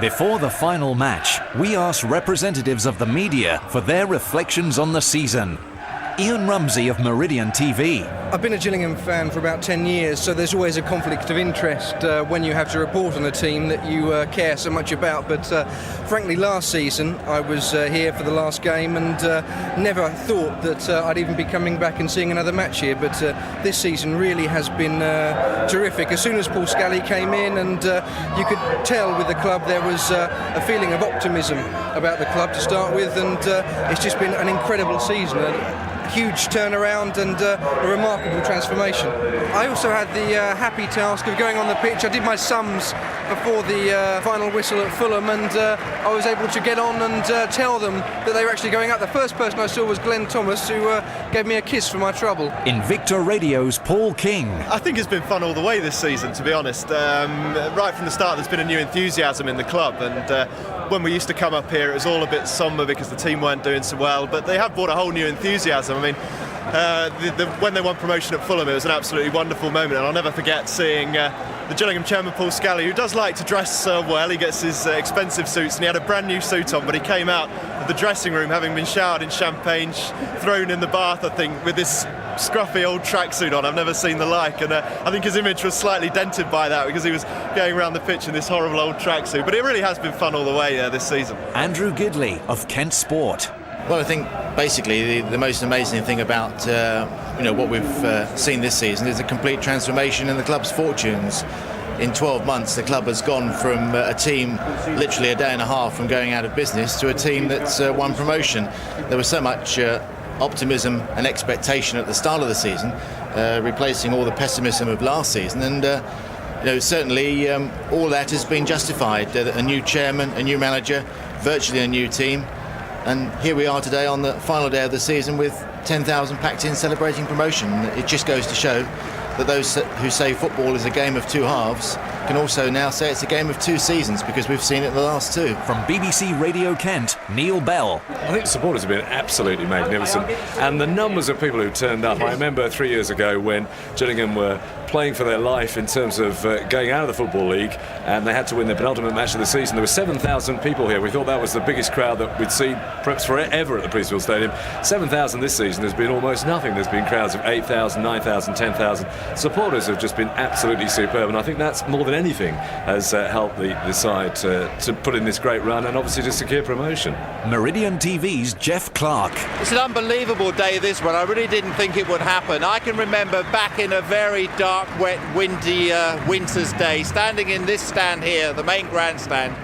Before the final match, we asked representatives of the media for their reflections on the season. Ian Rumsey of Meridian TV. I've been a Gillingham fan for about 10 years, so there's always a conflict of interest when you have to report on a team that you care so much about. But frankly, last season I was here for the last game and never thought that I'd even be coming back and seeing another match here. But this season really has been terrific. As soon as Paul Scally came in, and you could tell with the club there was a feeling of optimism about the club to start with, and it's just been an incredible season. Huge turnaround and a remarkable transformation. I also had the happy task of going on the pitch. I did my sums before the final whistle at Fulham, and I was able to get on and tell them that they were actually going up. The first person I saw was Glenn Thomas, who gave me a kiss for my trouble. Invicta Radio's Paul King. I think it's been fun all the way this season, to be honest. Right from the start there's been a new enthusiasm in the club, and when we used to come up here it was all a bit sombre because the team weren't doing so well, but they have brought a whole new enthusiasm. I mean, when they won promotion at Fulham, it was an absolutely wonderful moment, and I'll never forget seeing the Gillingham chairman Paul Scally, who does like to dress well. He gets his expensive suits, and he had a brand new suit on, but he came out of the dressing room having been showered in champagne, thrown in the bath, I think, with this scruffy old tracksuit on. I've never seen the like, and I think his image was slightly dented by that because he was going around the pitch in this horrible old tracksuit. But it really has been fun all the way this season. Andrew Gidley of Kent Sport. Well, I think basically the most amazing thing about what we've seen this season is a complete transformation in the club's fortunes. In 12 months, the club has gone from a team literally a day and a half from going out of business to a team that's won promotion. There was so much optimism and expectation at the start of the season, replacing all the pessimism of last season, and certainly all that has been justified. A new chairman, a new manager, virtually a new team. And here we are today on the final day of the season with 10,000 packed in celebrating promotion. It just goes to show that those who say football is a game of two halves can also now say it's a game of two seasons, because we've seen it in the last two. From BBC Radio Kent, Neil Bell. I think the supporters have been absolutely magnificent, and the numbers of people who turned up. I remember 3 years ago when Gillingham were playing for their life in terms of going out of the Football League, and they had to win the penultimate match of the season. There were 7,000 people here. We thought that was the biggest crowd that we'd seen perhaps forever at the Priestfield Stadium. 7,000 this season has been almost nothing. There's been crowds of 8,000, 9,000, 10,000. Supporters have just been absolutely superb, and I think that's more than anything has helped the side to put in this great run and obviously to secure promotion. Meridian TV's Jeff Clark. It's an unbelievable day, this one. I really didn't think it would happen. I can remember back in a very dark, wet, windy winter's day, standing in this stand here, the main grandstand.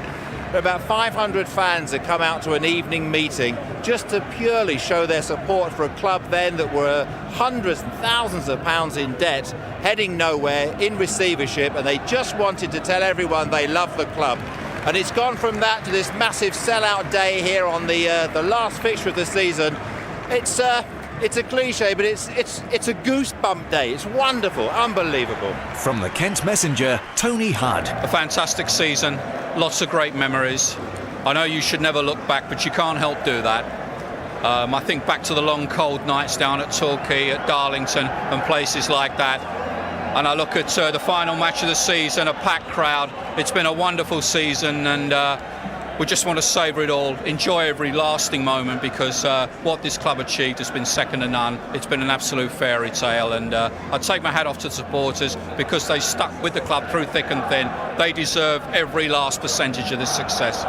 About 500 fans had come out to an evening meeting just to purely show their support for a club then that were hundreds and thousands of pounds in debt, heading nowhere, in receivership, and they just wanted to tell everyone they love the club. And it's gone from that to this massive sellout day here on the last fixture of the season. It's a cliche, but it's a goosebump day. It's wonderful, unbelievable. From the Kent Messenger, Tony Hudd. A fantastic season, lots of great memories. I know you should never look back, but you can't help do that. I think back to the long cold nights down at Torquay, at Darlington and places like that. And I look at the final match of the season, a packed crowd. It's been a wonderful season, and we just want to savour it all, enjoy every lasting moment, because what this club achieved has been second to none. It's been an absolute fairy tale, and I take my hat off to the supporters because they stuck with the club through thick and thin. They deserve every last percentage of this success.